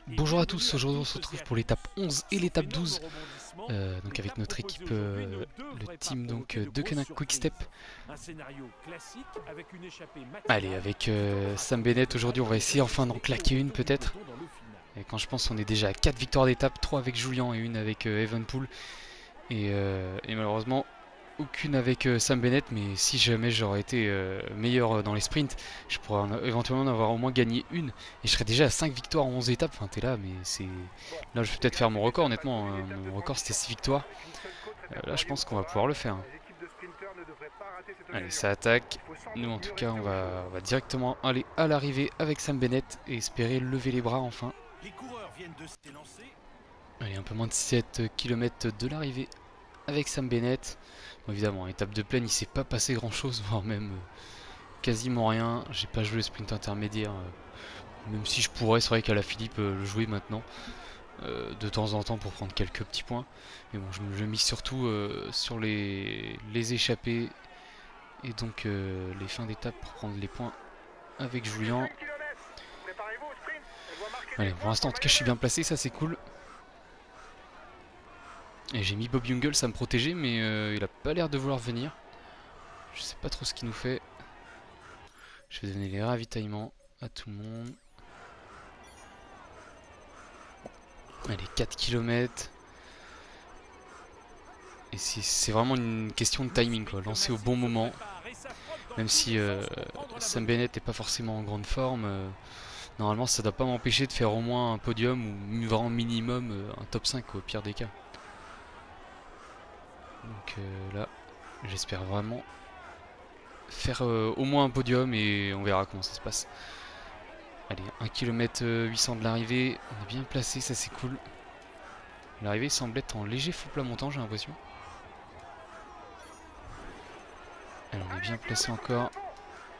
Bonjour à tous, aujourd'hui on se retrouve pour l'étape 11 et l'étape 12, donc avec notre équipe, le team donc, de Koenig Quickstep. Allez, avec Sam Bennett aujourd'hui on va essayer enfin d'en claquer une peut-être. Et quand je pense on est déjà à 4 victoires d'étape, 3 avec Julian et une avec Evenpool. Et malheureusement aucune avec Sam Bennett, mais si jamais j'aurais été meilleur dans les sprints, je pourrais éventuellement en avoir au moins gagné une. Et je serais déjà à 5 victoires en 11 étapes. Enfin, t'es là, mais c'est. Là, je vais peut-être faire mon record, honnêtement. Mon record c'était 6 victoires. Là, je pense qu'on va pouvoir le faire. Allez, ça attaque. Nous, en tout cas, on va directement aller à l'arrivée avec Sam Bennett et espérer lever les bras enfin. Allez, un peu moins de 7 km de l'arrivée avec Sam Bennett. Bon, évidemment, étape de plaine, il s'est pas passé grand chose, voire même quasiment rien. J'ai pas joué le sprint intermédiaire, même si je pourrais, c'est vrai qu'à la Philippe le jouer maintenant, de temps en temps pour prendre quelques petits points. Mais bon, je mise surtout sur les échappées et donc les fins d'étape pour prendre les points avec Julien. Allez, pour l'instant, en tout cas, je suis bien placé, ça c'est cool. Et j'ai mis Bob Jungels à me protéger, mais il a pas l'air de vouloir venir. Je sais pas trop ce qu'il nous fait. Je vais donner les ravitaillements à tout le monde. Allez, 4 km. Et c'est vraiment une question de timing, quoi. Lancer au bon moment. Même si Sam Bennett n'est pas forcément en grande forme, normalement ça ne doit pas m'empêcher de faire au moins un podium ou vraiment minimum un top 5 au pire des cas. Donc là, j'espère vraiment faire au moins un podium et on verra comment ça se passe. Allez, 1 km 800 de l'arrivée, on est bien placé, ça c'est cool. L'arrivée semble être en léger faux plat montant, j'ai l'impression. Allez, on est bien placé encore.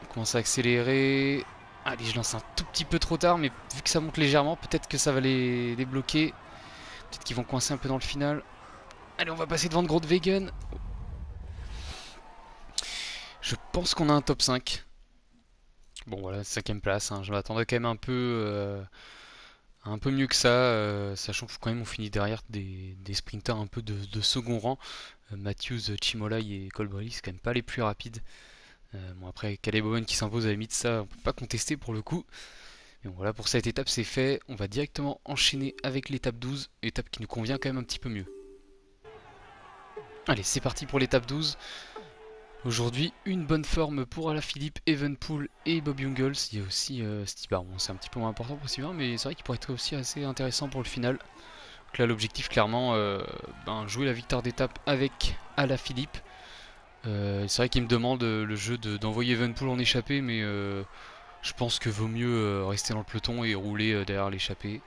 On commence à accélérer. Allez, je lance un tout petit peu trop tard, mais vu que ça monte légèrement, peut-être que ça va les bloquer. Peut-être qu'ils vont coincer un peu dans le final. Allez, on va passer devant de Grootwegen. Je pense qu'on a un top 5. Bon, voilà, 5ème place. Hein. Je m'attendais quand même un peu mieux que ça, sachant que quand même on finit derrière des sprinters un peu de second rang. Matthews, Chimolai et Colbrelli, c'est quand même pas les plus rapides. Bon, après, Caleb Owen qui s'impose à la limite, ça, on peut pas contester pour le coup. Et bon, voilà, pour cette étape, c'est fait. On va directement enchaîner avec l'étape 12, étape qui nous convient quand même un petit peu mieux. Allez, c'est parti pour l'étape 12. Aujourd'hui, une bonne forme pour Alaphilippe, Evenpool et Bob Jungels. Il y a aussi Stibar. Bon, c'est un petit peu moins important pour Stibar, mais c'est vrai qu'il pourrait être aussi assez intéressant pour le final. Donc là, l'objectif, clairement, jouer la victoire d'étape avec Alaphilippe. C'est vrai qu'il me demande le jeu d'envoyer Evenpool en échappée, mais je pense que vaut mieux rester dans le peloton et rouler derrière l'échappée.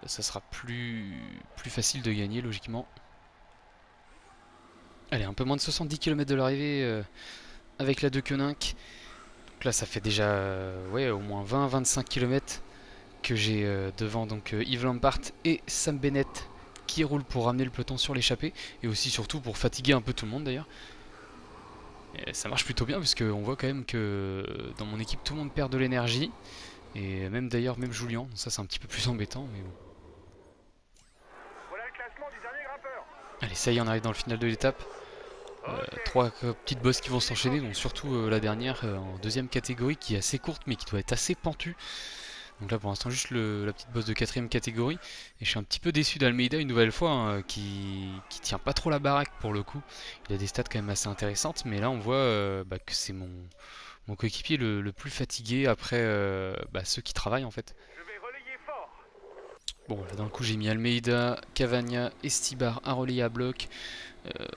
Ça sera plus facile de gagner, logiquement. Allez, un peu moins de 70 km de l'arrivée avec la De Koenig. Donc là, ça fait déjà ouais, au moins 20-25 km que j'ai devant donc Yves Lampart et Sam Bennett qui roulent pour ramener le peloton sur l'échappée et aussi surtout pour fatiguer un peu tout le monde d'ailleurs. Ça marche plutôt bien parce qu'on voit quand même que dans mon équipe tout le monde perd de l'énergie et même d'ailleurs même Julien, donc ça c'est un petit peu plus embêtant mais bon. Allez, ça y est, on arrive dans le final de l'étape. Trois petites bosses qui vont s'enchaîner, donc surtout la dernière en deuxième catégorie qui est assez courte mais qui doit être assez pentue. Donc là pour l'instant juste la petite bosse de quatrième catégorie. Et je suis un petit peu déçu d'Almeida une nouvelle fois, hein, qui tient pas trop la baraque pour le coup. Il a des stats quand même assez intéressantes, mais là on voit que c'est mon coéquipier le plus fatigué après ceux qui travaillent en fait. Bon là, dans le coup j'ai mis Almeida, Cavagna, Estibar à relayer à bloc.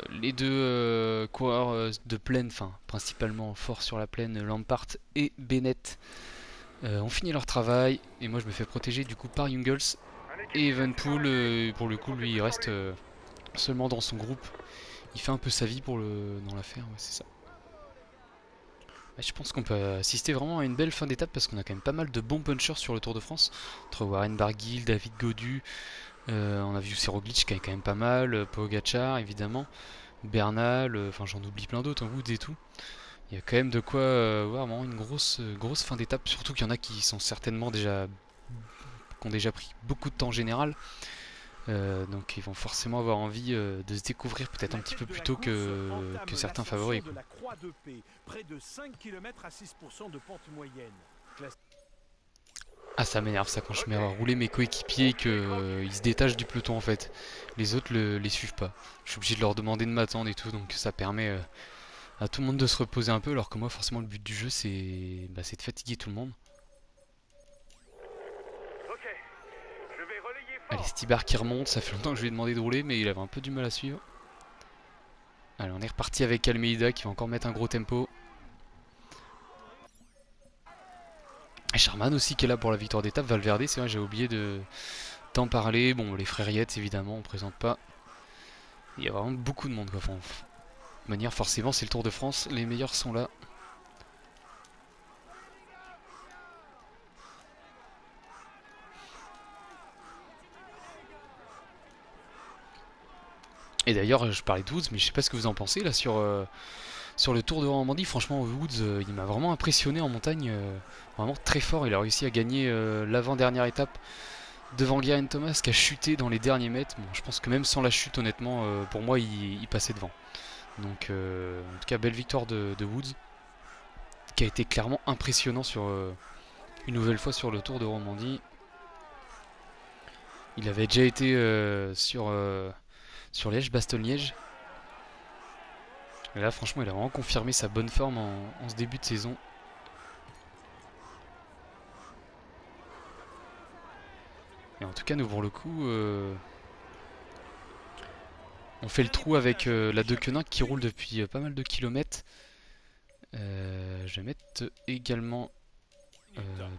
Les deux coureurs de plaine, enfin principalement forts sur la plaine, Lampart et Bennett, ont fini leur travail. Et moi je me fais protéger du coup par Jungels. Et Evenpool, pour le coup, lui il reste seulement dans son groupe. Il fait un peu sa vie dans l'affaire, ouais, c'est ça. Je pense qu'on peut assister vraiment à une belle fin d'étape parce qu'on a quand même pas mal de bons punchers sur le Tour de France. Entre Warren Barguil, David Gaudu, on a vu aussi Roglic qui est quand même pas mal, Pogacar évidemment, Bernal, enfin j'en oublie plein d'autres, Wood et tout. Il y a quand même de quoi voir vraiment une grosse fin d'étape, surtout qu'il y en a qui sont certainement déjà qui ont déjà pris beaucoup de temps en général. Donc ils vont forcément avoir envie de se découvrir peut-être un petit peu plus tôt que certains favoris, quoi. Ah, ça m'énerve ça quand je mets à rouler mes coéquipiers et qu'ils se détachent du peloton en fait. Les autres les suivent pas. Je suis obligé de leur demander de m'attendre et tout, donc ça permet à tout le monde de se reposer un peu, alors que moi forcément le but du jeu c'est de fatiguer tout le monde. Allez, Stibar qui remonte, ça fait longtemps que je lui ai demandé de rouler mais il avait un peu du mal à suivre. Allez, on est reparti avec Almeida qui va encore mettre un gros tempo. Et Sharman aussi qui est là pour la victoire d'étape. Valverde, c'est vrai, j'ai oublié d'en parler. Bon, les frères Yates évidemment, on présente pas. Il y a vraiment beaucoup de monde, quoi. Enfin, de manière, forcément, c'est le Tour de France, les meilleurs sont là. Et d'ailleurs, je parlais de Woods, mais je sais pas ce que vous en pensez là sur le Tour de Normandie. Franchement, Woods, il m'a vraiment impressionné en montagne, vraiment très fort. Il a réussi à gagner l'avant-dernière étape devant Geraint Thomas qui a chuté dans les derniers mètres. Bon, je pense que même sans la chute, honnêtement, pour moi, il passait devant. Donc, en tout cas, belle victoire de Woods, qui a été clairement impressionnant sur une nouvelle fois sur le Tour de Romandie. Il avait déjà été sur Liège, Bastogne-Liège. Et là, franchement, il a vraiment confirmé sa bonne forme en ce début de saison. Et en tout cas, nous, pour le coup, on fait le trou avec la Deceuninck qui roule depuis pas mal de kilomètres. Je vais mettre également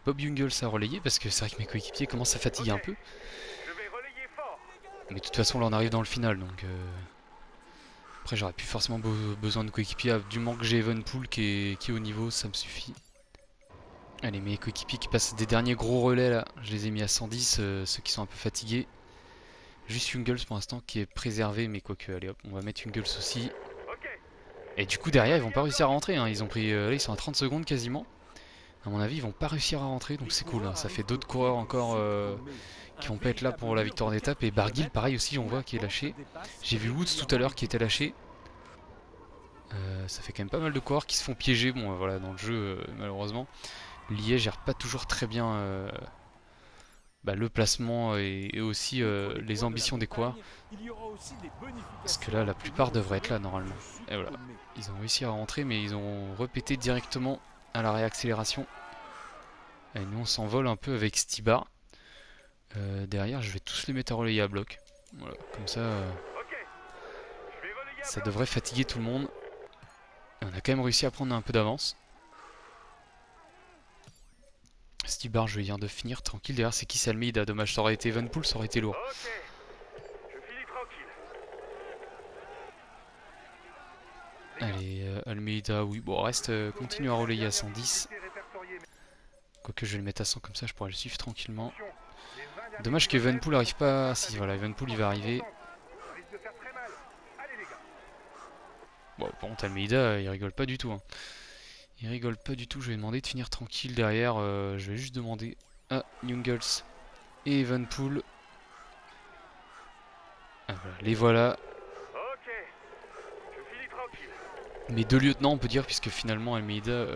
Bob Jungels à relayer parce que c'est vrai que mes coéquipiers commencent à fatiguer un peu. Mais de toute façon, là, on arrive dans le final, donc après, j'aurais plus forcément besoin de coéquipiers. Du moment que j'ai Evenpool qui est au niveau, ça me suffit. Allez, mes coéquipiers qui passent des derniers gros relais là, je les ai mis à 110, ceux qui sont un peu fatigués. Juste Jungels pour l'instant qui est préservé, mais quoique, allez hop, on va mettre Jungels aussi. Et du coup, derrière, ils vont pas réussir à rentrer, hein. Ils ont pris, là, ils sont à 30 secondes quasiment. À mon avis, ils vont pas réussir à rentrer, donc c'est cool, hein. Ça fait d'autres coureurs encore qui vont pas être là pour la victoire d'étape. Et Barguil, pareil aussi, on voit qui est lâché. J'ai vu Woods tout à l'heure qui était lâché. Ça fait quand même pas mal de coureurs qui se font piéger. Bon, voilà, dans le jeu, malheureusement, Liège gère pas toujours très bien le placement et aussi les ambitions des coureurs. Parce que là, la plupart devraient être là normalement. Et voilà, ils ont réussi à rentrer, mais ils ont repété directement à la réaccélération. Et nous, on s'envole un peu avec Stibar. Derrière, je vais tous les mettre à relayer à bloc. Voilà, comme ça, ça devrait fatiguer tout le monde. Et on a quand même réussi à prendre un peu d'avance. Stibar, je viens de finir tranquille. Derrière, c'est qui? C'est Almeida. Dommage, ça aurait été Evenpool, ça aurait été lourd. Allez, Almeida, oui. Bon, reste, continue à relayer à 110. Quoique je vais le mettre à 100 comme ça, je pourrais le suivre tranquillement. Dommage que Evenpool arrive pas. Ah, si, voilà, Evenpool il va arriver. Bon, par contre, Almeida, il rigole pas du tout, hein. Il rigole pas du tout. Je vais demander de finir tranquille derrière. Je vais juste demander à Jungels et Evenpool. Ah, voilà, les voilà. Mes deux lieutenants, on peut dire, puisque finalement Almeida,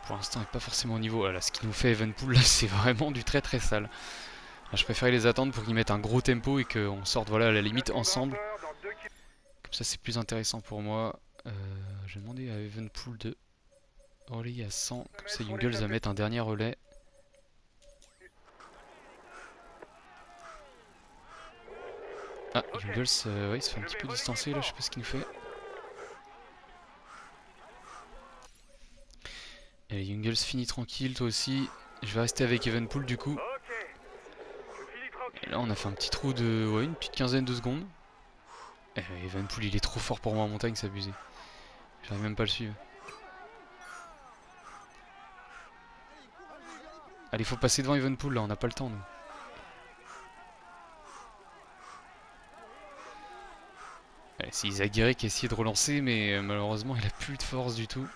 pour l'instant, n'est pas forcément au niveau. Voilà, ce qu'il nous fait Evenpool, là, c'est vraiment du très très sale. Là, je préférais les attendre pour qu'ils mettent un gros tempo et qu'on sorte, voilà, à la limite ensemble. Comme ça, c'est plus intéressant pour moi. Je vais demander à Evenpool de relayer à 100. Comme ça, Jungels va mettre un dernier relais. Ah, Jungels, ouais, il se fait un petit peu distancer là, je sais pas ce qu'il nous fait. Allez, Jungels finit tranquille, toi aussi. Je vais rester avec Evenpool du coup. Et là, on a fait un petit trou de, ouais, une petite quinzaine de secondes. Evenpool, il est trop fort pour moi en montagne, c'est abusé. J'arrive même pas à le suivre. Allez, faut passer devant Evenpool là, on n'a pas le temps nous. C'est Izagirre qui a essayé de relancer, mais malheureusement il a plus de force du tout.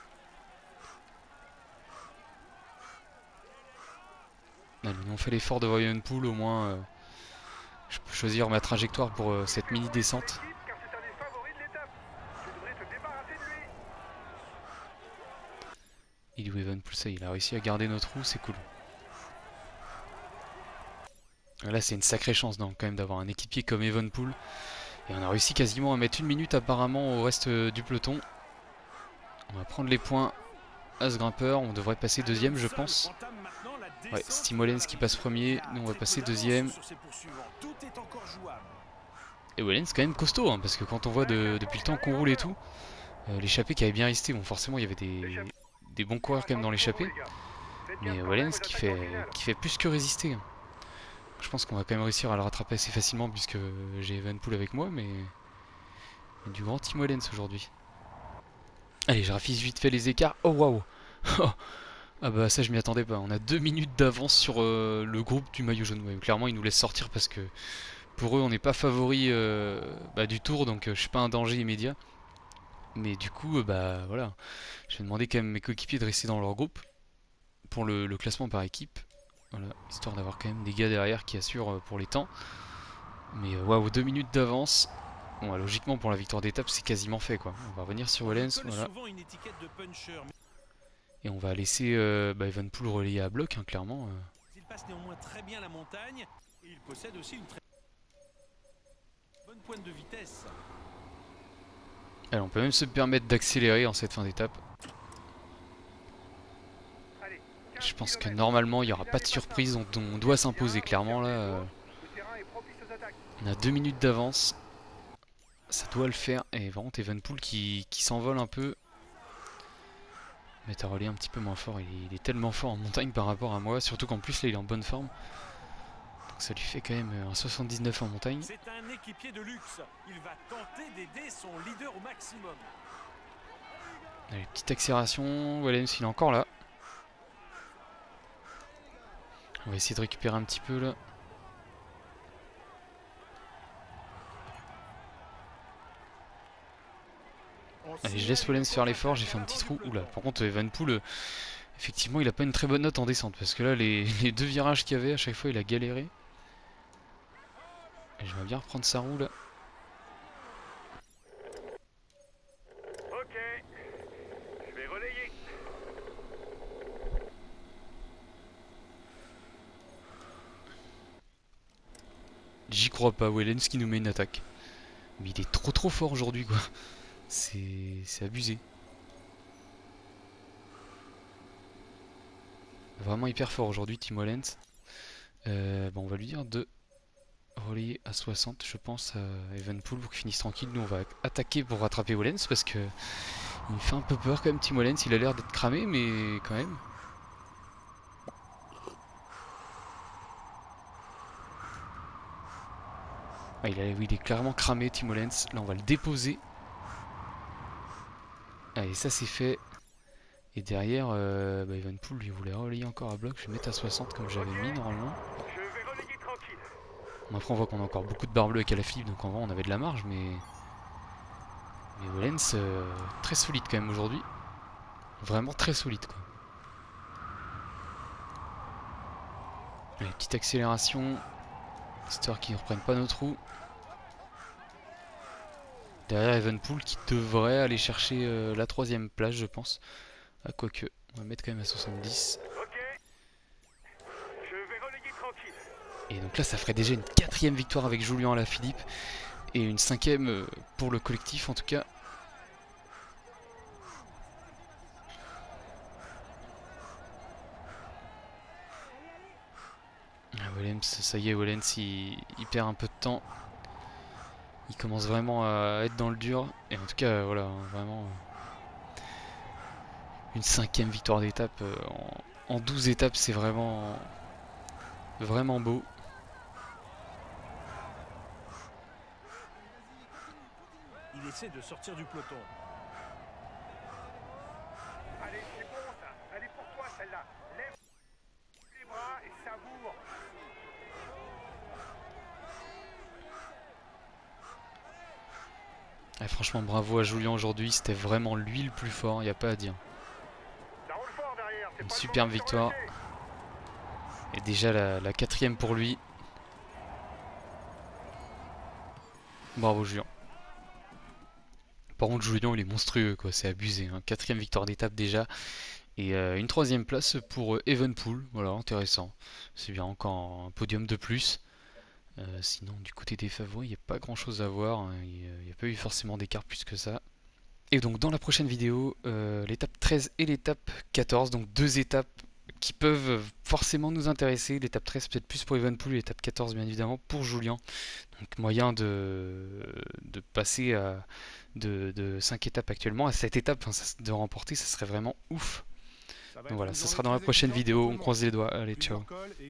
Allez, on fait l'effort de voir Evenpool, au moins je peux choisir ma trajectoire pour cette mini descente. Il est où Evenpool? Ça, il a réussi à garder notre roue, c'est cool. Là, c'est une sacrée chance donc, quand même d'avoir un équipier comme Evenpool. Et on a réussi quasiment à mettre 1 minute apparemment au reste du peloton. On va prendre les points à ce grimpeur. On devrait passer deuxième, je pense. Ouais, Steve Wellens qui passe premier. Nous, on va passer deuxième. Et Wellens, quand même costaud, hein, parce que quand on voit depuis le temps qu'on roule et tout, l'échappée qui avait bien resté. Bon, forcément, il y avait des bons coureurs quand même dans l'échappée. Mais Wellens qui fait plus que résister. Je pense qu'on va quand même réussir à le rattraper assez facilement puisque j'ai Evenpool avec moi, mais du grand Tim Wellens aujourd'hui. Allez, je raffise vite fait les écarts. Oh waouh. Ah bah ça je m'y attendais pas. On a 2 minutes d'avance sur le groupe du maillot jaune. Ouais, clairement ils nous laissent sortir parce que pour eux on n'est pas favori du tour, donc je suis pas un danger immédiat. Mais du coup bah voilà, je vais demander quand même à mes coéquipiers de rester dans leur groupe pour le classement par équipe. Voilà, histoire d'avoir quand même des gars derrière qui assurent pour les temps. Mais waouh, 2 minutes d'avance. Bon, logiquement pour la victoire d'étape c'est quasiment fait quoi. On va revenir sur Wellens, voilà. Et on va laisser Evenpool relayer à bloc, hein, clairement. Il passe néanmoins très bien la montagne et il possède aussi une très bonne pointe de vitesse. Alors, on peut même se permettre d'accélérer en cette fin d'étape. Je pense que normalement il n'y aura pas de surprise, on doit s'imposer clairement là. On a 2 minutes d'avance. Ça doit le faire. Et vraiment Evenpool qui s'envole un peu. Mettre à relais un petit peu moins fort. Il est tellement fort en montagne par rapport à moi. Surtout qu'en plus là il est en bonne forme. Donc ça lui fait quand même un 79 en montagne. C'est un équipier de luxe. Il va tenter d'aider son leader au maximum. Allez, petite accélération. Wellens il est encore là. On va essayer de récupérer un petit peu là. Allez, je laisse Wellens faire l'effort, j'ai fait un petit trou. Oula, par contre Evenpool, effectivement il a pas une très bonne note en descente. Parce que là les 2 virages qu'il y avait, à chaque fois il a galéré. Et je vais bien reprendre sa roue là. Ok, je vais relayer. J'y crois pas, Wellens qui nous met une attaque. Mais il est trop fort aujourd'hui quoi. C'est abusé. Vraiment hyper fort aujourd'hui Tim Wellens. Bon, on va lui dire de relayer à 60 je pense à Evenpool pour qu'il finisse tranquille. Nous on va attaquer pour rattraper Wellens parce que il me fait un peu peur quand même Tim Wellens. Il a l'air d'être cramé mais quand même. Ah, il est clairement cramé Tim Wellens. Là on va le déposer. Allez, ça c'est fait. Et derrière, Evenpool lui voulait relayer encore à bloc. Je vais mettre à 60 comme j'avais mis normalement. Je vais relayer tranquille. Bon, après on voit qu'on a encore beaucoup de barre bleue avec Alaphilippe, donc en vrai on avait de la marge, mais Wellens très solide quand même aujourd'hui. Vraiment très solide quoi. Allez, petite accélération, histoire qu'ils ne reprennent pas notre roue. Derrière Evenpool qui devrait aller chercher la 3ème place je pense. Ah, quoique, on va mettre quand même à 70. Ok, je vais relayer tranquille. Et donc là ça ferait déjà une 4ème victoire avec Julien Alaphilippe. Et une 5ème pour le collectif en tout cas. Wellens, ça y est, Wellens il perd un peu de temps. Il commence vraiment à être dans le dur. Et en tout cas, voilà, vraiment une 5ème victoire d'étape en 12 étapes, c'est vraiment beau. Il essaie de sortir du peloton. Allez, c'est bon ça. Elle est pour toi celle-là. Lève les bras et savoure. Et franchement, bravo à Julien aujourd'hui. C'était vraiment lui le plus fort, il n'y a pas à dire. Ça roule fort derrière. Une superbe victoire. Et déjà la quatrième pour lui. Bravo Julien. Par contre Julien il est monstrueux quoi, c'est abusé. Hein. Quatrième victoire d'étape déjà. Et une troisième place pour Evenpool, voilà, intéressant. C'est bien, encore un podium de plus. Sinon, du côté des favoris, il n'y a pas grand chose à voir. Hein. Il n'y a pas eu forcément d'écart plus que ça. Et donc, dans la prochaine vidéo, l'étape 13 et l'étape 14, donc deux étapes qui peuvent forcément nous intéresser. L'étape 13 peut-être plus pour Evenpool, l'étape 14 bien évidemment pour Julien. Donc moyen de passer de 5 étapes actuellement à 7 étapes, enfin, de remporter, ça serait vraiment ouf. Ça va Donc être voilà, une ça journée sera dans la très prochaine exigeante pour vidéo. tout On le monde. croise les doigts. Allez, ciao. Plusieurs cols et